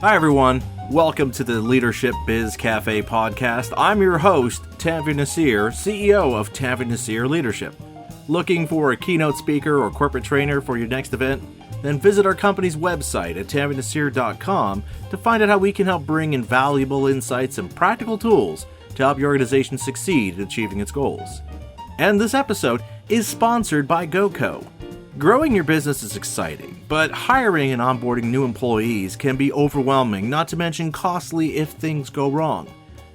Hi everyone, welcome to the Leadership Biz Cafe podcast. I'm your host, Tavi Nasir, CEO of Tavi Nasir Leadership. Looking for a keynote speaker or corporate trainer for your next event? Then visit our company's website at tavinasir.com to find out how we can help bring invaluable insights and practical tools to help your organization succeed in achieving its goals. And this episode is sponsored by GoCo. Growing your business is exciting, but hiring and onboarding new employees can be overwhelming, not to mention costly if things go wrong.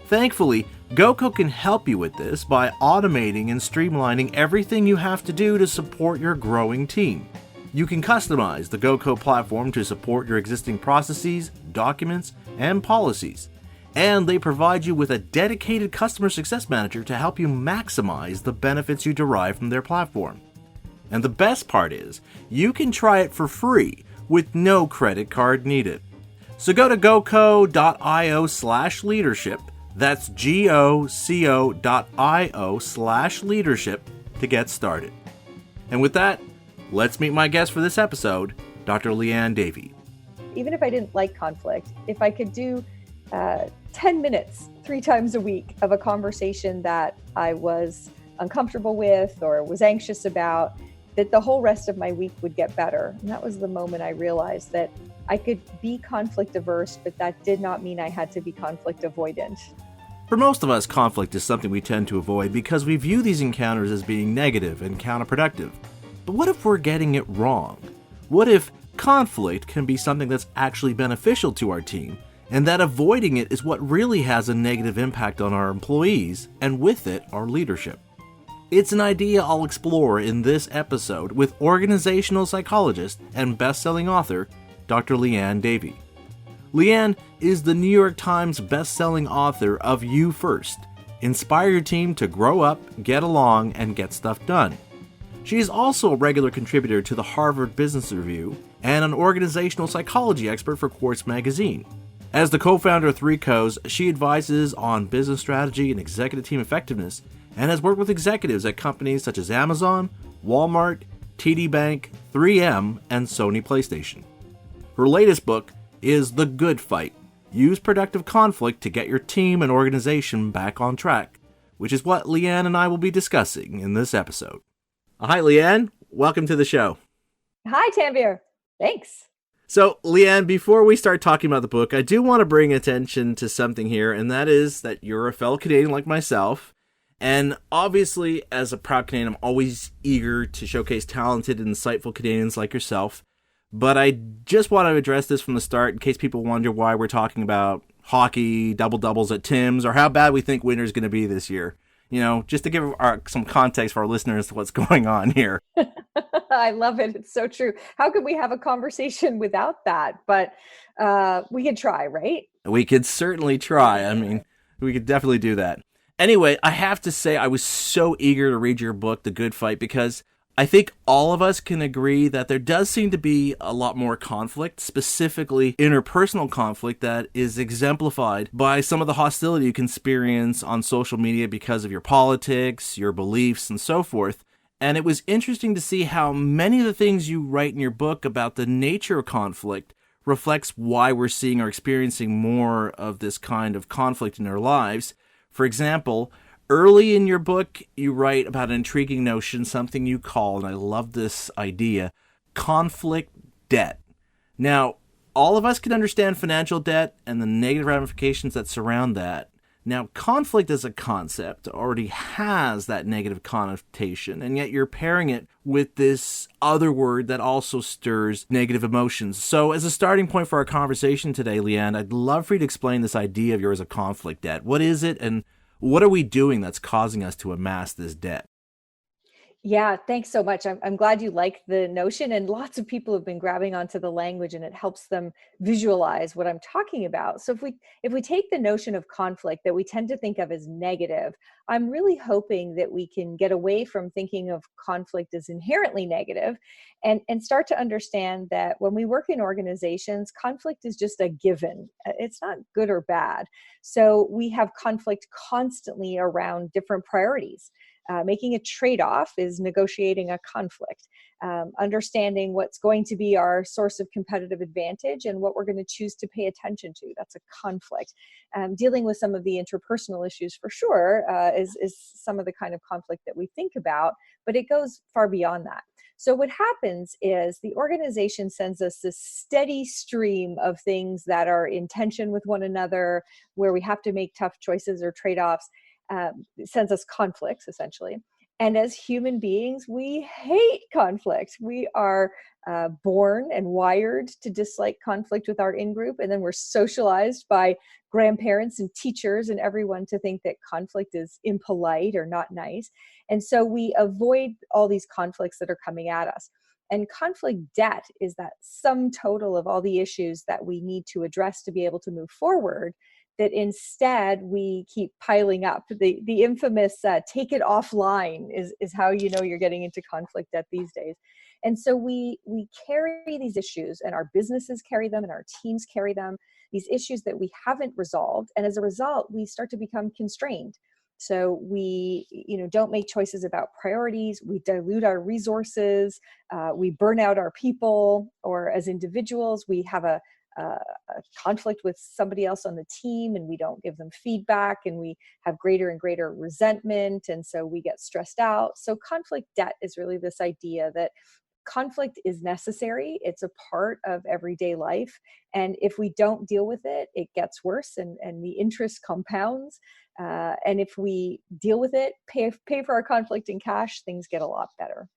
Thankfully, GoCo can help you with this by automating and streamlining everything you have to do to support your growing team. You can customize the GoCo platform to support your existing processes, documents, and policies. And they provide you with a dedicated customer success manager to help you maximize the benefits you derive from their platform. And the best part is, you can try it for free with no credit card needed. So go to goco.io/leadership, that's goco.io/leadership to get started. And with that, let's meet my guest for this episode, Dr. Liane Davey. Even if I didn't like conflict, if I could do 10 minutes 3 times a week of a conversation that I was uncomfortable with or was anxious about, that the whole rest of my week would get better. And that was the moment I realized that I could be conflict averse, but that did not mean I had to be conflict avoidant. For most of us, conflict is something we tend to avoid because we view these encounters as being negative and counterproductive. But what if we're getting it wrong? What if conflict can be something that's actually beneficial to our team, and that avoiding it is what really has a negative impact on our employees, and with it, our leadership? It's an idea I'll explore in this episode with organizational psychologist and best-selling author, Dr. Liane Davey. Liane is the New York Times best-selling author of You First: Inspire Your Team to Grow Up, Get Along, and Get Stuff Done. She is also a regular contributor to the Harvard Business Review and an organizational psychology expert for Quartz magazine. As the co-founder of 3Cos, she advises on business strategy and executive team effectiveness, and has worked with executives at companies such as Amazon, Walmart, TD Bank, 3M, and Sony PlayStation. Her latest book is The Good Fight: Use Productive Conflict to Get Your Team and Organization Back on Track, which is what Liane and I will be discussing in this episode. Hi, Liane. Welcome to the show. Hi, Tanvir. Thanks. So, Liane, before we start talking about the book, I do want to bring attention to something here, and that is that you're a fellow Canadian like myself. And obviously, as a proud Canadian, I'm always eager to showcase talented and insightful Canadians like yourself. But I just want to address this from the start in case people wonder why we're talking about hockey, double-doubles at Tim's, or how bad we think winter's going to be this year. You know, just to give some context for our listeners to what's going on here. I love it. It's so true. How could we have a conversation without that? But we could try, right? We could certainly try. I mean, we could definitely do that. Anyway, I have to say I was so eager to read your book, The Good Fight, because I think all of us can agree that there does seem to be a lot more conflict, specifically interpersonal conflict, that is exemplified by some of the hostility you can experience on social media because of your politics, your beliefs, and so forth. And it was interesting to see how many of the things you write in your book about the nature of conflict reflects why we're seeing or experiencing more of this kind of conflict in our lives. For example, early in your book, you write about an intriguing notion, something you call, and I love this idea, conflict debt. Now, all of us can understand financial debt and the negative ramifications that surround that. Now, conflict as a concept already has that negative connotation, and yet you're pairing it with this other word that also stirs negative emotions. So as a starting point for our conversation today, Liane, I'd love for you to explain this idea of yours of conflict debt. What is it, and what are we doing that's causing us to amass this debt? Yeah, thanks so much. I'm glad you like the notion, and lots of people have been grabbing onto the language, and it helps them visualize what I'm talking about. So if we take the notion of conflict that we tend to think of as negative, I'm really hoping that we can get away from thinking of conflict as inherently negative and start to understand that when we work in organizations, conflict is just a given. It's not good or bad. So we have conflict constantly around different priorities. Making a trade-off is negotiating a conflict. Understanding what's going to be our source of competitive advantage and what we're going to choose to pay attention to. That's a conflict. Dealing with some of the interpersonal issues for sure is some of the kind of conflict that we think about, but it goes far beyond that. So what happens is the organization sends us this steady stream of things that are in tension with one another, where we have to make tough choices or trade-offs. It sends us conflicts, essentially. And as human beings, we hate conflict. We are born and wired to dislike conflict with our in-group, and then we're socialized by grandparents and teachers and everyone to think that conflict is impolite or not nice. And so we avoid all these conflicts that are coming at us. And conflict debt is that sum total of all the issues that we need to address to be able to move forward, that instead we keep piling up. The infamous take it offline is how you know you're getting into conflict debt these days. And so we carry these issues, and our businesses carry them, and our teams carry them, these issues that we haven't resolved. And as a result, we start to become constrained. So we, don't make choices about priorities. We dilute our resources. We burn out our people, or as individuals, we have a conflict with somebody else on the team and we don't give them feedback, and we have greater and greater resentment. And so we get stressed out. So conflict debt is really this idea that conflict is necessary. It's a part of everyday life. And if we don't deal with it, it gets worse, and the interest compounds. And if we deal with it, pay for our conflict in cash, things get a lot better.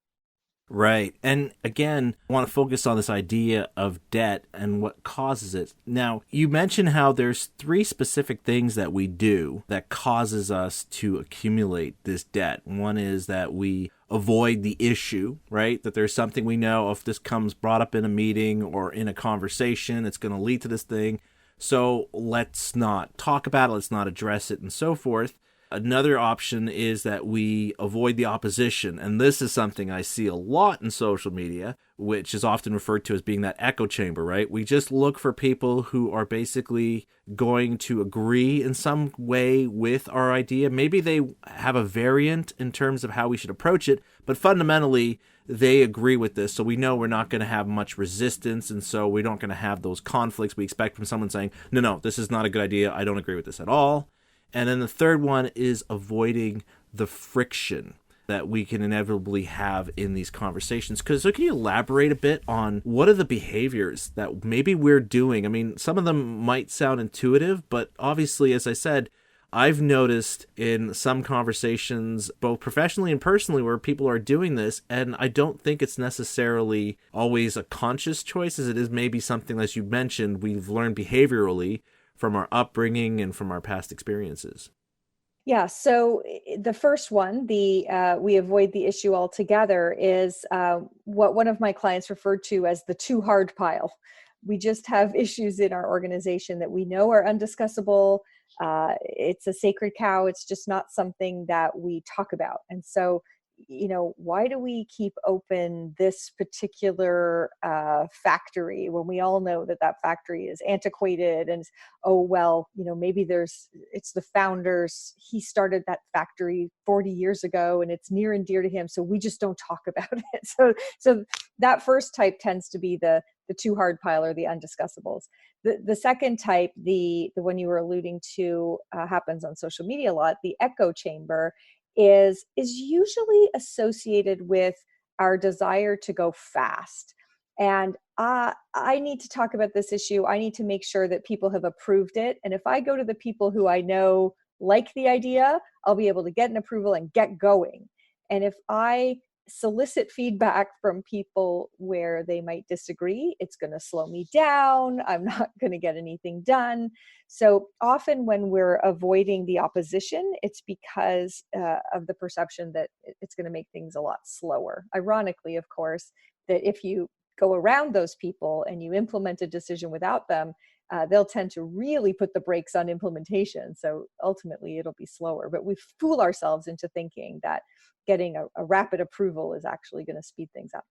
Right. And again, I want to focus on this idea of debt and what causes it. Now, you mentioned how there's 3 specific things that we do that causes us to accumulate this debt. One is that we avoid the issue, right? That there's something we know if this comes brought up in a meeting or in a conversation, it's going to lead to this thing. So let's not talk about it, let's not address it, and so forth. Another option is that we avoid the opposition. And this is something I see a lot in social media, which is often referred to as being that echo chamber, right? We just look for people who are basically going to agree in some way with our idea. Maybe they have a variant in terms of how we should approach it, but fundamentally, they agree with this. So we know we're not going to have much resistance. And so we're not going to have those conflicts we expect from someone saying, no, this is not a good idea. I don't agree with this at all. And then the third one is avoiding the friction that we can inevitably have in these conversations. So can you elaborate a bit on what are the behaviors that maybe we're doing? I mean, some of them might sound intuitive, but obviously, as I said, I've noticed in some conversations, both professionally and personally, where people are doing this, and I don't think it's necessarily always a conscious choice, as it is maybe something, as you mentioned, we've learned behaviorally from our upbringing and from our past experiences. Yeah. So the first one, we avoid the issue altogether, is what one of my clients referred to as the too hard pile. We just have issues in our organization that we know are undiscussable. It's a sacred cow. It's just not something that we talk about. And so, why do we keep open this particular factory when we all know that factory is antiquated? And maybe it's the founders. He started that factory 40 years ago and it's near and dear to him. So we just don't talk about it. So that first type tends to be the too hard pile, or the undiscussables. The second type, the one you were alluding to, happens on social media a lot. The echo chamber is usually associated with our desire to go fast. And I need to talk about this issue. I need to make sure that people have approved it. And if I go to the people who I know like the idea, I'll be able to get an approval and get going. And if I solicit feedback from people where they might disagree, it's going to slow me down. I'm not going to get anything done. So often when we're avoiding the opposition, it's because of the perception that it's going to make things a lot slower. Ironically, of course, that if you go around those people and you implement a decision without them, they'll tend to really put the brakes on implementation. So ultimately it'll be slower, but we fool ourselves into thinking that getting a rapid approval is actually going to speed things up.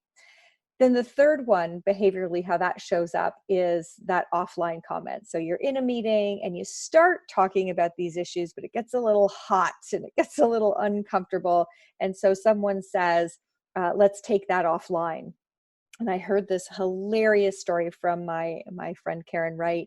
Then the third one, behaviorally, how that shows up is that offline comment. So you're in a meeting and you start talking about these issues, but it gets a little hot and it gets a little uncomfortable. And so someone says, let's take that offline. And I heard this hilarious story from my friend Karen Wright,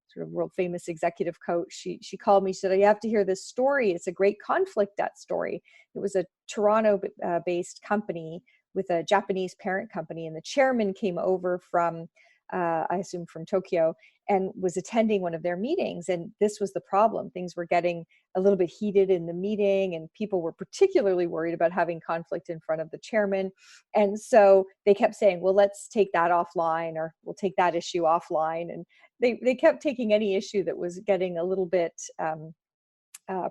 sort of world famous executive coach. She called me. She said, "You have to hear this story. It's a great conflict debt story." It was a Toronto based company with a Japanese parent company, and the chairman came over from, I assume from Tokyo, and was attending one of their meetings. And this was the problem. Things were getting a little bit heated in the meeting, and people were particularly worried about having conflict in front of the chairman. And so they kept saying, well, let's take that offline, or we'll take that issue offline. And they kept taking any issue that was getting a little bit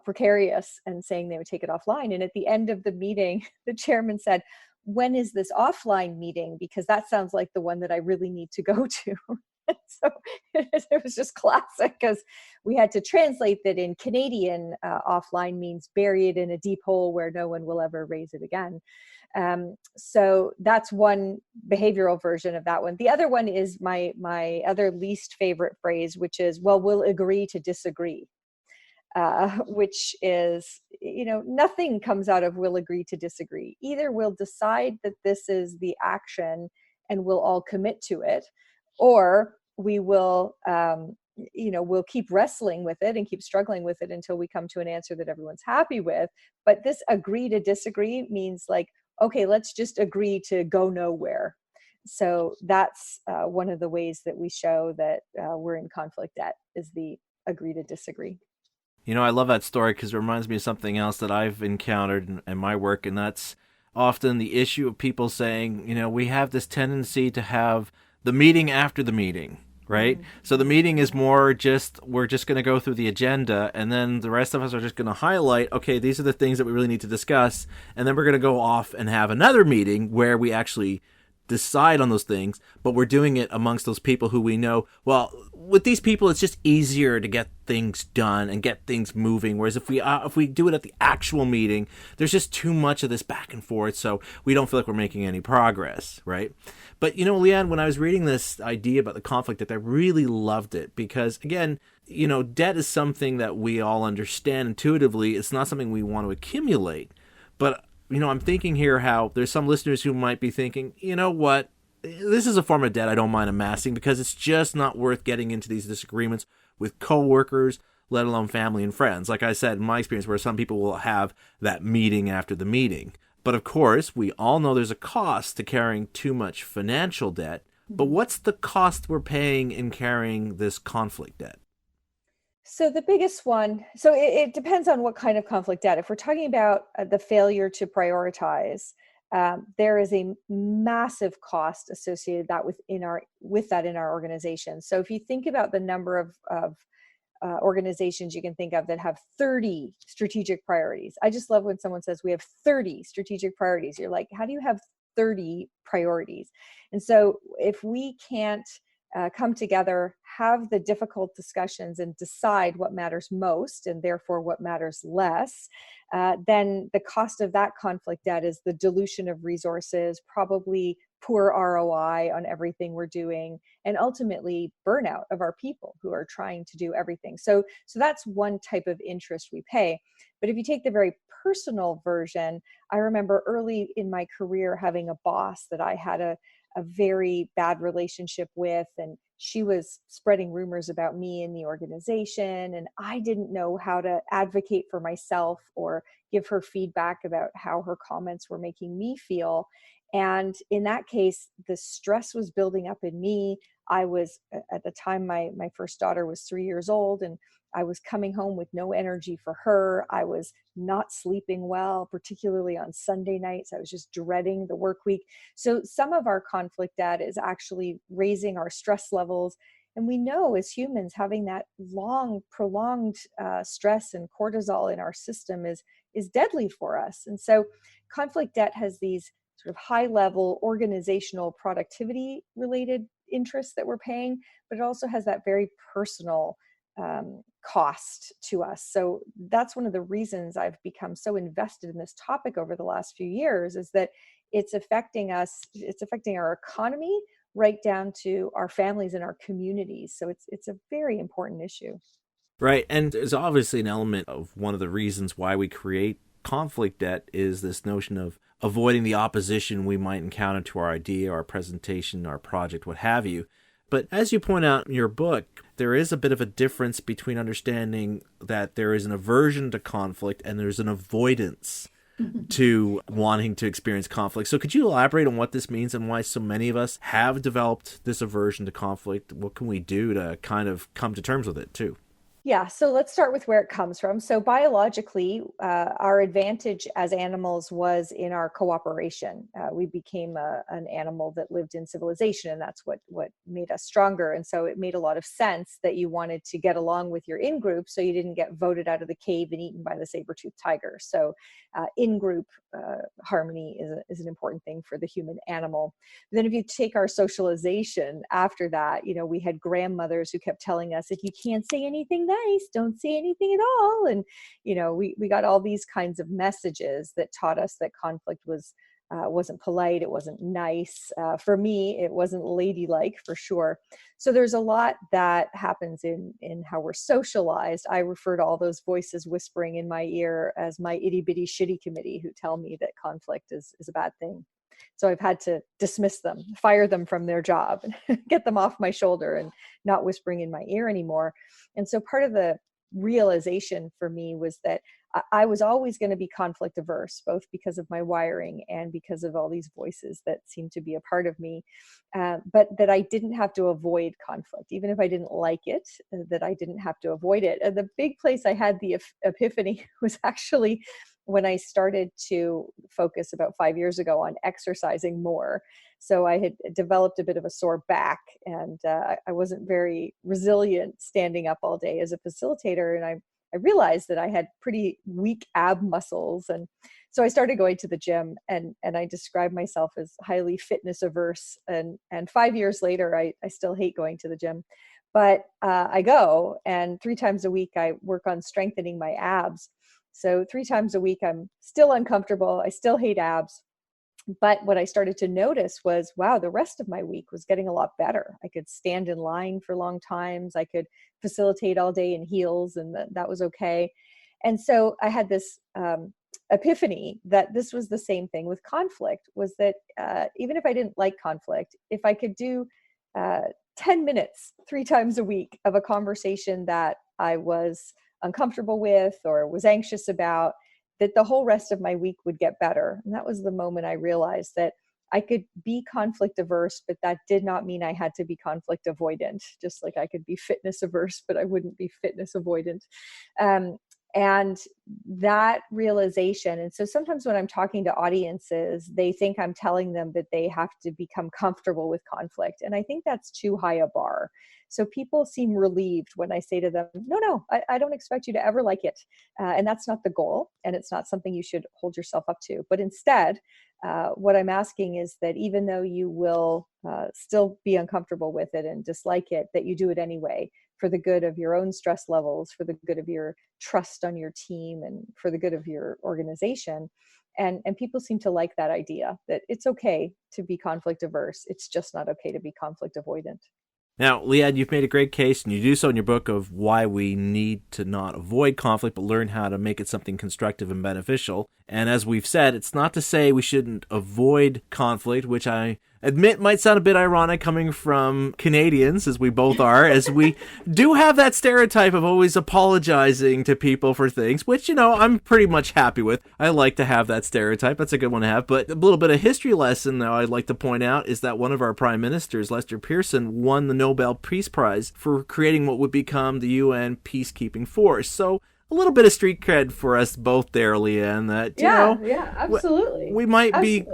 precarious and saying they would take it offline. And at the end of the meeting, the chairman said, "When is this offline meeting? Because that sounds like the one that I really need to go to." So it was just classic, because we had to translate that in Canadian. Offline means bury it in a deep hole where no one will ever raise it again. So that's one behavioral version of that one. The other one is my other least favorite phrase, which is, well, we'll agree to disagree. Which is, nothing comes out of we'll agree to disagree. Either we'll decide that this is the action and we'll all commit to it, or we will, we'll keep wrestling with it and keep struggling with it until we come to an answer that everyone's happy with. But this agree to disagree means like, okay, let's just agree to go nowhere. So that's one of the ways that we show that we're in conflict debt, is the agree to disagree. I love that story because it reminds me of something else that I've encountered in my work, and that's often the issue of people saying, we have this tendency to have the meeting after the meeting, right? Mm-hmm. So the meeting is more we're just going to go through the agenda, and then the rest of us are just going to highlight, okay, these are the things that we really need to discuss, and then we're going to go off and have another meeting where we actually decide on those things, but we're doing it amongst those people who we know. Well, with these people, it's just easier to get things done and get things moving. Whereas if we do it at the actual meeting, there's just too much of this back and forth, so we don't feel like we're making any progress, right? But Liane, when I was reading this idea about the conflict debt, I really loved it because, again, debt is something that we all understand intuitively. It's not something we want to accumulate, but I'm thinking here how there's some listeners who might be thinking, what? This is a form of debt I don't mind amassing because it's just not worth getting into these disagreements with coworkers, let alone family and friends. Like I said, in my experience, where some people will have that meeting after the meeting. But of course, we all know there's a cost to carrying too much financial debt. But what's the cost we're paying in carrying this conflict debt? So the biggest one, so it depends on what kind of conflict debt. If we're talking about the failure to prioritize, there is a massive cost associated with that in our organization. So if you think about the number of organizations you can think of that have 30 strategic priorities, I just love when someone says we have 30 strategic priorities. You're like, how do you have 30 priorities? And so if we can't come together, have the difficult discussions, and decide what matters most and therefore what matters less, then the cost of that conflict debt is the dilution of resources, probably poor ROI on everything we're doing, and ultimately burnout of our people who are trying to do everything. So that's one type of interest we pay. But if you take the very personal version, I remember early in my career having a boss that I had a very bad relationship with, and she was spreading rumors about me in the organization, and I didn't know how to advocate for myself or give her feedback about how her comments were making me feel. And in that case, the stress was building up in me. I was, at the time, my first daughter was 3 years old, and I was coming home with no energy for her. I was not sleeping well, particularly on Sunday nights. I was just dreading the work week. So some of our conflict debt is actually raising our stress levels. And we know as humans, having that long, prolonged stress and cortisol in our system is deadly for us. And so conflict debt has these sort of high-level organizational productivity related interests that we're paying, but it also has that very personal cost to us. So that's one of the reasons I've become so invested in this topic over the last few years, is that it's affecting us, it's affecting our economy right down to our families and our communities. So it's a very important issue. Right. And there's obviously an element of one of the reasons why we create conflict debt is this notion of avoiding the opposition we might encounter to our idea, our presentation, our project, what have you. But as you point out in your book, there is a bit of a difference between understanding that there is an aversion to conflict and there's an avoidance to wanting to experience conflict. So could you elaborate on what this means and why so many of us have developed this aversion to conflict? What can we do to kind of come to terms with it too? Yeah, so let's start with where it comes from. So biologically, our advantage as animals was in our cooperation. We became an animal that lived in civilization, and that's what made us stronger. And so it made a lot of sense that you wanted to get along with your in-group so you didn't get voted out of the cave and eaten by the saber-toothed tiger. So in-group harmony is an important thing for the human animal. But then if you take our socialization after that, we had grandmothers who kept telling us, if you can't say anything nice, don't say anything at all. And, we got all these kinds of messages that taught us that conflict wasn't polite, it wasn't nice. For me, it wasn't ladylike for sure. So there's a lot that happens in how we're socialized. I refer to all those voices whispering in my ear as my itty bitty shitty committee who tell me that conflict is a bad thing. So I've had to dismiss them, fire them from their job, get them off my shoulder and not whispering in my ear anymore. And so part of the realization for me was that I was always going to be conflict averse, both because of my wiring and because of all these voices that seem to be a part of me, but that I didn't have to avoid conflict, even if I didn't like it, that I didn't have to avoid it. And the big place I had the epiphany was actually when I started to focus about 5 years ago on exercising more. So I had developed a bit of a sore back, and I wasn't very resilient standing up all day as a facilitator. And I realized that I had pretty weak ab muscles. And so I started going to the gym, and I described myself as highly fitness averse. And 5 years later, I still hate going to the gym, but I go, and 3 times a week, I work on strengthening my abs. So 3 times a week, I'm still uncomfortable. I still hate abs. But what I started to notice was, wow, the rest of my week was getting a lot better. I could stand in line for long times. I could facilitate all day in heels, and that was okay. And so I had this epiphany that this was the same thing with conflict, was that even if I didn't like conflict, if I could do 10 minutes 3 times a week of a conversation that I was uncomfortable with or was anxious about, that the whole rest of my week would get better. And that was the moment I realized that I could be conflict averse, but that did not mean I had to be conflict avoidant, just like I could be fitness averse, but I wouldn't be fitness avoidant. And that realization, and so sometimes when I'm talking to audiences, they think I'm telling them that they have to become comfortable with conflict. And I think that's too high a bar. So people seem relieved when I say to them, no, I don't expect you to ever like it. And that's not the goal. And it's not something you should hold yourself up to. But instead, what I'm asking is that even though you will still be uncomfortable with it and dislike it, that you do it anyway, for the good of your own stress levels, for the good of your trust on your team, and for the good of your organization. And people seem to like that idea, that it's okay to be conflict averse. It's just not okay to be conflict avoidant. Now, Liane, you've made a great case, and you do so in your book, of why we need to not avoid conflict, but learn how to make it something constructive and beneficial. And as we've said, it's not to say we shouldn't avoid conflict, which I admit might sound a bit ironic coming from Canadians, as we both are, as we do have that stereotype of always apologizing to people for things, which, I'm pretty much happy with. I like to have that stereotype. That's a good one to have. But a little bit of history lesson, though, I'd like to point out is that one of our prime ministers, Lester Pearson, won the Nobel Peace Prize for creating what would become the UN peacekeeping force. So a little bit of street cred for us both there, Liane, that, yeah, absolutely. We might be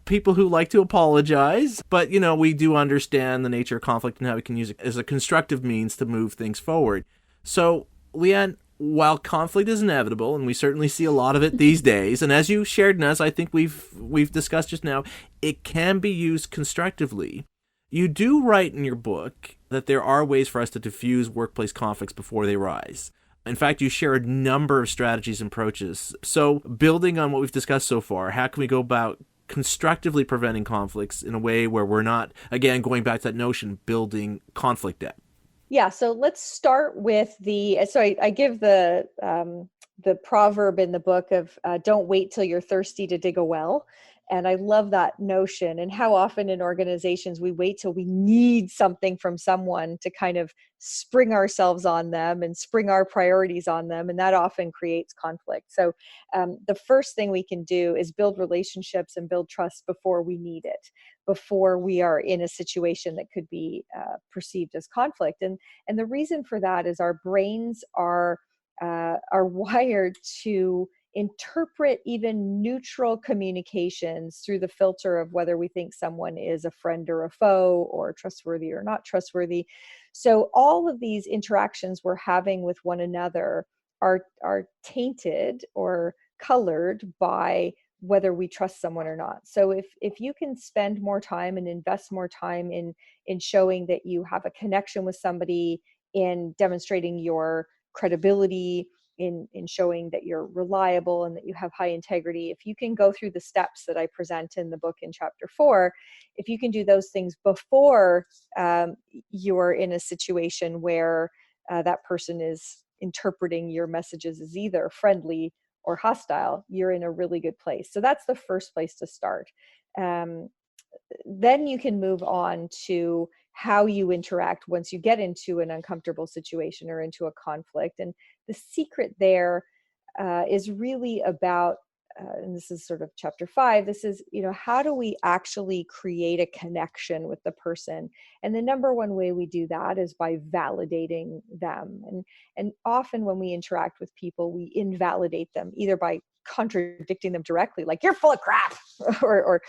people who like to apologize, but, we do understand the nature of conflict and how we can use it as a constructive means to move things forward. So, Liane, while conflict is inevitable, and we certainly see a lot of it these days, and as you shared in us, I think we've discussed just now, it can be used constructively. You do write in your book that there are ways for us to diffuse workplace conflicts before they rise. In fact, you share a number of strategies and approaches. So building on what we've discussed so far, how can we go about constructively preventing conflicts in a way where we're not, again, going back to that notion, building conflict debt? Yeah, so let's start with I give the proverb in the book of don't wait till you're thirsty to dig a well. And I love that notion, and how often in organizations we wait till we need something from someone to kind of spring ourselves on them and spring our priorities on them. And that often creates conflict. So the first thing we can do is build relationships and build trust before we need it, before we are in a situation that could be perceived as conflict. And the reason for that is our brains are wired to interpret even neutral communications through the filter of whether we think someone is a friend or a foe, or trustworthy or not trustworthy. So all of these interactions we're having with one another are tainted or colored by whether we trust someone or not. So if you can spend more time and invest more time in showing that you have a connection with somebody, in demonstrating your credibility, in showing that you're reliable and that you have high integrity, if you can go through the steps that I present in the book in chapter 4, if you can do those things before you're in a situation where that person is interpreting your messages as either friendly or hostile, you're in a really good place. So that's the first place to start. Then you can move on to how you interact once you get into an uncomfortable situation or into a conflict. And the secret there is really about, and this is sort of chapter 5, this is, how do we actually create a connection with the person? And the number one way we do that is by validating them. And often when we interact with people, we invalidate them either by contradicting them directly, like, you're full of crap, or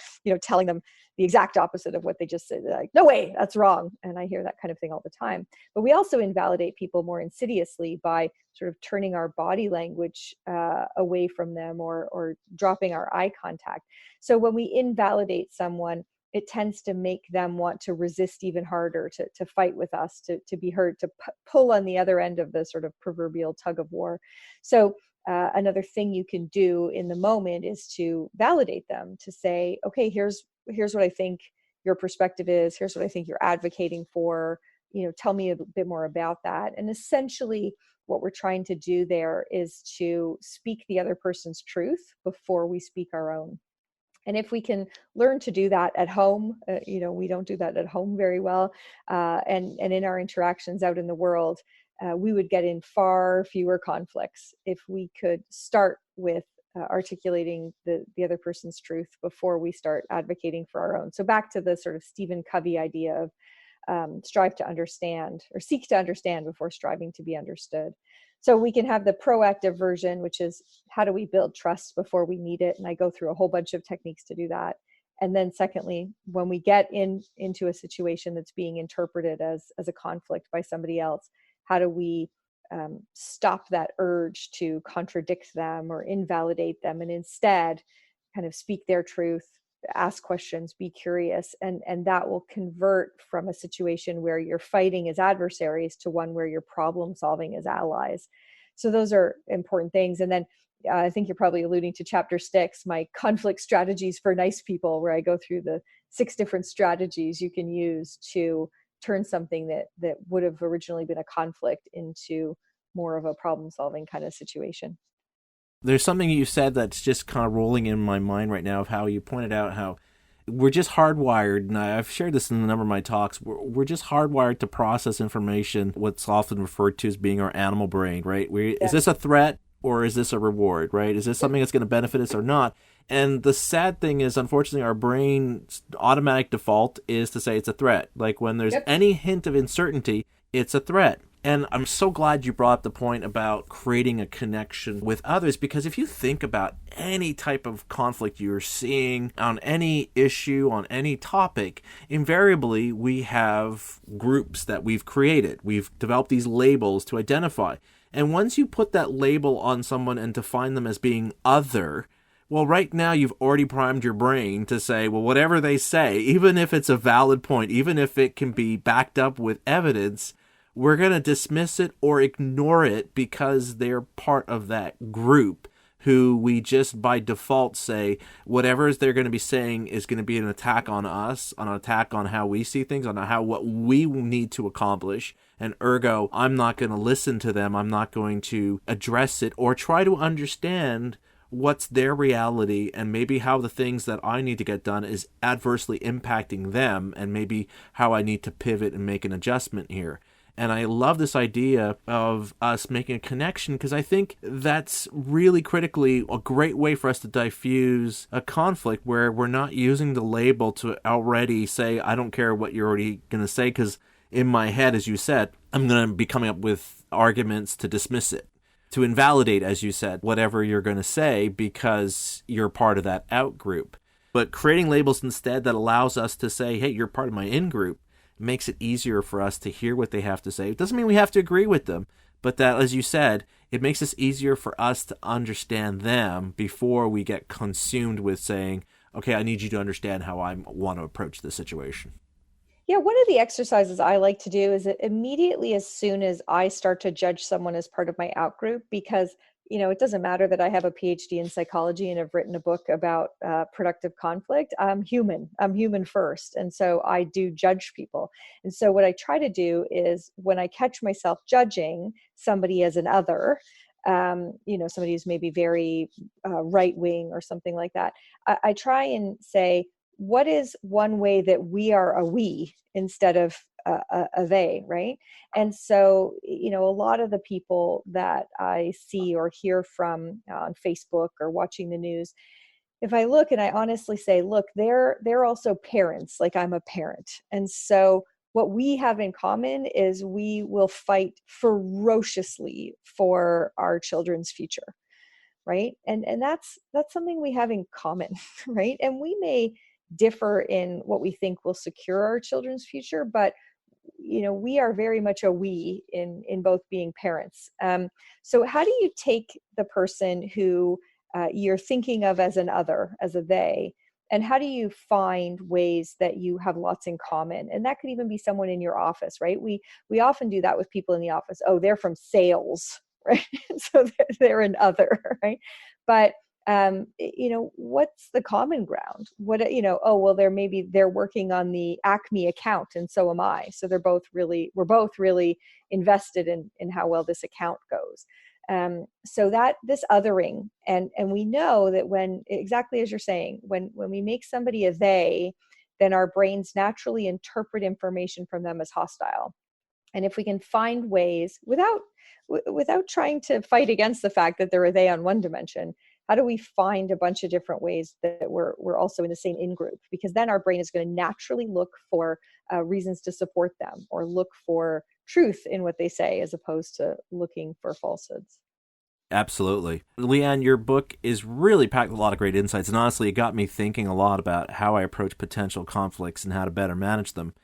telling them the exact opposite of what they just said, like, no way, that's wrong. And I hear that kind of thing all the time. But we also invalidate people more insidiously by sort of turning our body language away from them, or dropping our eye contact. So when we invalidate someone, it tends to make them want to resist even harder, to fight with us, to be heard, to pull on the other end of the sort of proverbial tug of war. So another thing you can do in the moment is to validate them, to say, okay, here's what I think your perspective is. Here's what I think you're advocating for. Tell me a bit more about that. And essentially, what we're trying to do there is to speak the other person's truth before we speak our own. And if we can learn to do that at home, we don't do that at home very well, and in our interactions out in the world, we would get in far fewer conflicts if we could start with articulating the other person's truth before we start advocating for our own. So back to the sort of Stephen Covey idea of strive to understand, or seek to understand before striving to be understood. So we can have the proactive version, which is, how do we build trust before we need it? And I go through a whole bunch of techniques to do that. And then secondly, when we get into a situation that's being interpreted as a conflict by somebody else, how do we stop that urge to contradict them or invalidate them, and instead kind of speak their truth, ask questions, be curious, and that will convert from a situation where you're fighting as adversaries to one where you're problem solving as allies. So those are important things. And then I think you're probably alluding to chapter 6, my conflict strategies for nice people, where I go through the 6 different strategies you can use to turn something that would have originally been a conflict into more of a problem solving kind of situation. There's something you said that's just kind of rolling in my mind right now, of how you pointed out how we're just hardwired, and I've shared this in a number of my talks, we're just hardwired to process information, what's often referred to as being our animal brain, right? Is this a threat or is this a reward, right? Is this something that's going to benefit us or not? And the sad thing is, unfortunately, our brain's automatic default is to say it's a threat. Like when there's any hint of uncertainty, it's a threat. And I'm so glad you brought up the point about creating a connection with others, because if you think about any type of conflict you're seeing on any issue, on any topic, invariably we have groups that we've created. We've developed these labels to identify. And once you put that label on someone and define them as being other, well, right now you've already primed your brain to say, well, whatever they say, even if it's a valid point, even if it can be backed up with evidence, we're going to dismiss it or ignore it because they're part of that group who we just by default say whatever they're going to be saying is going to be an attack on us, an attack on how we see things, on how what we need to accomplish. And ergo, I'm not going to listen to them. I'm not going to address it or try to understand what's their reality and maybe how the things that I need to get done is adversely impacting them, and maybe how I need to pivot and make an adjustment here. And I love this idea of us making a connection, because I think that's really critically a great way for us to diffuse a conflict where we're not using the label to already say, I don't care what you're already going to say, because in my head, as you said, I'm going to be coming up with arguments to dismiss it, to invalidate, as you said, whatever you're going to say because you're part of that out group. But creating labels instead that allows us to say, hey, you're part of my in group, makes it easier for us to hear what they have to say. It doesn't mean we have to agree with them, but that, as you said, it makes it easier for us to understand them before we get consumed with saying, okay, I need you to understand how I want to approach this situation. Yeah, one of the exercises I like to do is that immediately as soon as I start to judge someone as part of my out group, because it doesn't matter that I have a PhD in psychology and have written a book about productive conflict. I'm human. I'm human first, and so I do judge people. And so what I try to do is when I catch myself judging somebody as an other, somebody who's maybe very right wing or something like that, I try and say, what is one way that we are a we instead of a they, right? And so, a lot of the people that I see or hear from on Facebook or watching the news, if I look and I honestly say, look, they're also parents, like I'm a parent. And so what we have in common is we will fight ferociously for our children's future, right? And that's something we have in common, right? And we may differ in what we think will secure our children's future, but we are very much a we in both being parents. So how do you take the person who you're thinking of as an other, as a they, and how do you find ways that you have lots in common? And that could even be someone in your office, right? We often do that with people in the office. Oh, they're from sales, right? So they're an other, right? But what's the common ground? Oh, well, they're working on the Acme account, and so am I. So we're both really invested in how well this account goes. So that this othering, and we know that when, exactly as you're saying, when we make somebody a they, then our brains naturally interpret information from them as hostile. And if we can find ways without trying to fight against the fact that they're a they on one dimension, how do we find a bunch of different ways that we're also in the same in group? Because then our brain is going to naturally look for reasons to support them, or look for truth in what they say, as opposed to looking for falsehoods. Absolutely. Liane, your book is really packed with a lot of great insights, and honestly, it got me thinking a lot about how I approach potential conflicts and how to better manage them.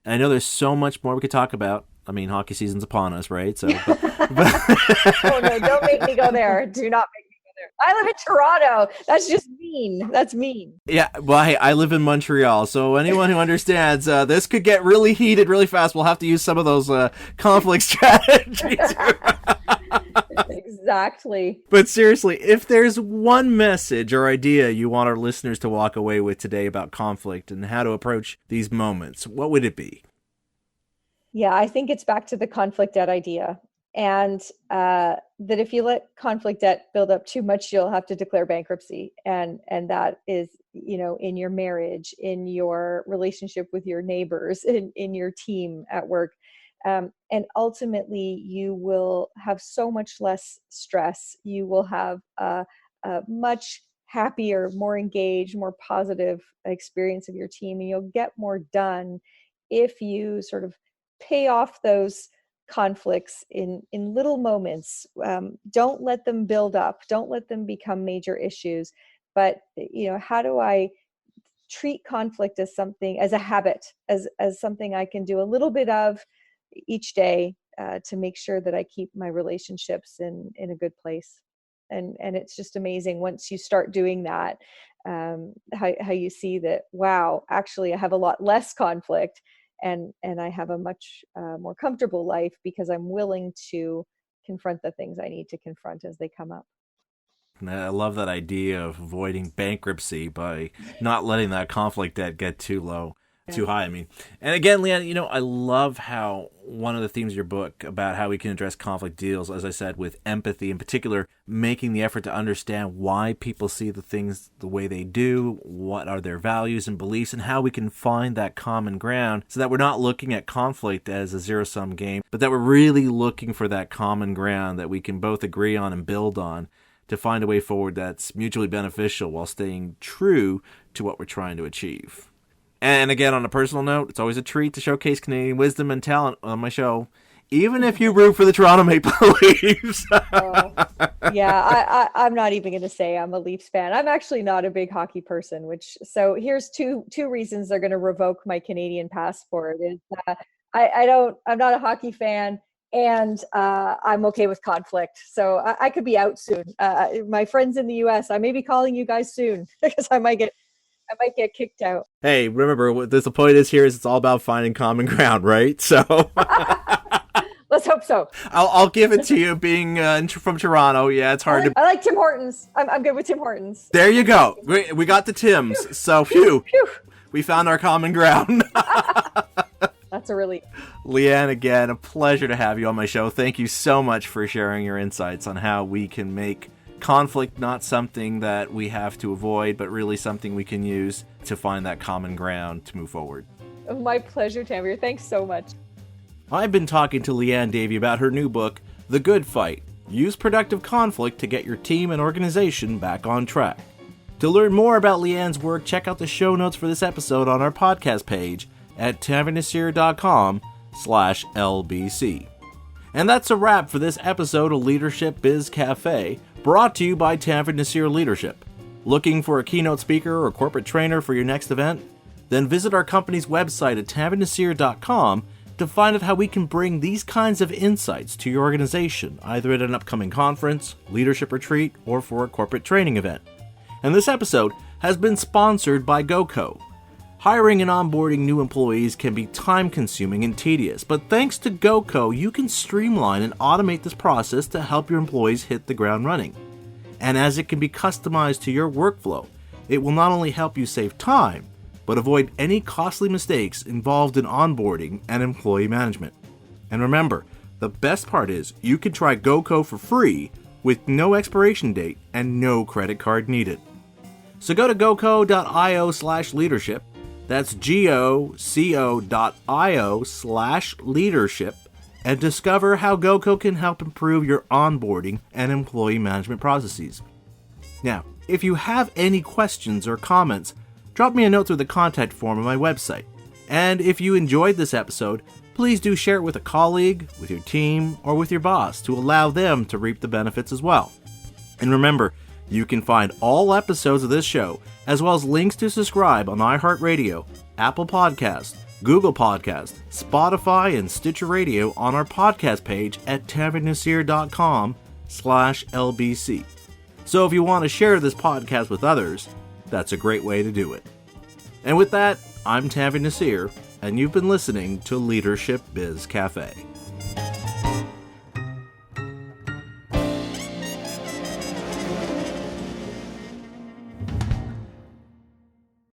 And I know there's so much more we could talk about. I mean, hockey season's upon us, right? So, Oh no, don't make me go there. Do not make me go there. I live in Toronto. That's just mean. That's mean. Yeah, well, hey, I live in Montreal, so anyone who understands, this could get really heated really fast. We'll have to use some of those conflict strategies. Exactly. But seriously, if there's one message or idea you want our listeners to walk away with today about conflict and how to approach these moments, what would it be? Yeah, I think it's back to the conflict debt idea. And that if you let conflict debt build up too much, you'll have to declare bankruptcy. And that is, in your marriage, in your relationship with your neighbors, in your team at work. And ultimately, you will have so much less stress. You will have a much happier, more engaged, more positive experience of your team, and you'll get more done if you sort of pay off those conflicts in little moments. Don't let them build up. Don't let them become major issues. But how do I treat conflict as something, as a habit, as something I can do a little bit of each day to make sure that I keep my relationships in a good place. And it's just amazing once you start doing that, how you see that, wow, actually I have a lot less conflict, and I have a much more comfortable life because I'm willing to confront the things I need to confront as they come up. And I love that idea of avoiding bankruptcy by not letting that conflict debt get too low. Too high, I mean. And again, Liane, I love how one of the themes of your book about how we can address conflict deals, as I said, with empathy, in particular, making the effort to understand why people see the things the way they do, what are their values and beliefs, and how we can find that common ground so that we're not looking at conflict as a zero-sum game, but that we're really looking for that common ground that we can both agree on and build on to find a way forward that's mutually beneficial while staying true to what we're trying to achieve. And again, on a personal note, it's always a treat to showcase Canadian wisdom and talent on my show, even if you root for the Toronto Maple Leafs. Yeah, I'm not even going to say I'm a Leafs fan. I'm actually not a big hockey person, so here's two reasons they're going to revoke my Canadian passport. Is I'm not a hockey fan, and I'm okay with conflict. So I could be out soon. My friends in the US, I may be calling you guys soon because I might get kicked out. Hey, remember what the point is here is it's all about finding common ground, right? So let's hope so. I'll give it to you being from Toronto. Yeah, it's hard I like Tim Hortons. I'm good with Tim Hortons. There you go. We got the Tims. So phew. We found our common ground. That's a relief. Liane, again, a pleasure to have you on my show. Thank you so much for sharing your insights on how we can make conflict not something that we have to avoid, but really something we can use to find that common ground to move forward. My pleasure, Tamir. Thanks so much. I've been talking to Liane Davey about her new book, The Good Fight. Use productive conflict to get your team and organization back on track. To learn more about Liane's work, check out the show notes for this episode on our podcast page at tavernaseer.com/LBC. And that's a wrap for this episode of Leadership Biz Cafe, brought to you by Tavern Nasir Leadership. Looking for a keynote speaker or corporate trainer for your next event? Then visit our company's website at tavernaseer.com to find out how we can bring these kinds of insights to your organization, either at an upcoming conference, leadership retreat, or for a corporate training event. And this episode has been sponsored by GoCo. Hiring and onboarding new employees can be time-consuming and tedious, but thanks to GoCo, you can streamline and automate this process to help your employees hit the ground running. And as it can be customized to your workflow, it will not only help you save time, but avoid any costly mistakes involved in onboarding and employee management. And remember, the best part is you can try GoCo for free with no expiration date and no credit card needed. So go to goco.io/leadership. That's goco.io/leadership and discover how GoCo can help improve your onboarding and employee management processes. Now, if you have any questions or comments, drop me a note through the contact form on my website. And if you enjoyed this episode, please do share it with a colleague, with your team, or with your boss to allow them to reap the benefits as well. And remember, you can find all episodes of this show, as well as links to subscribe on iHeartRadio, Apple Podcasts, Google Podcasts, Spotify, and Stitcher Radio on our podcast page at tavernaseer.com/LBC. So if you want to share this podcast with others, that's a great way to do it. And with that, I'm Taver Nasir, and you've been listening to Leadership Biz Cafe.